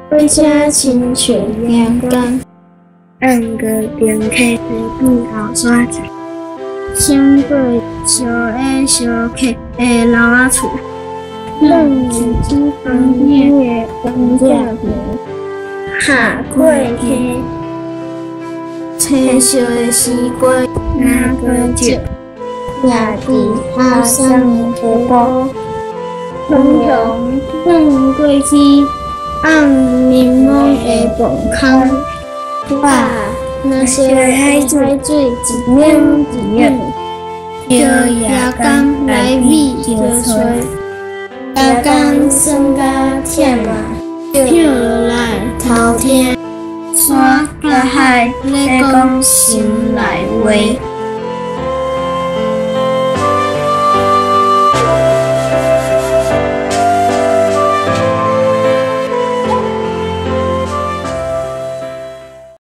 火车亲像阳光，按个电梯路后山，经过小的小客的老仔厝，梦里之风月光照明，下过溪，青色的时光那个酒，也伫后山的河沟，风向转过去，按柠檬的磅空，哇！那些海水一面一面，叫夜工来米叫吹，夜工酸甲忝啊，跳落来偷听，山甲海咧讲心内话。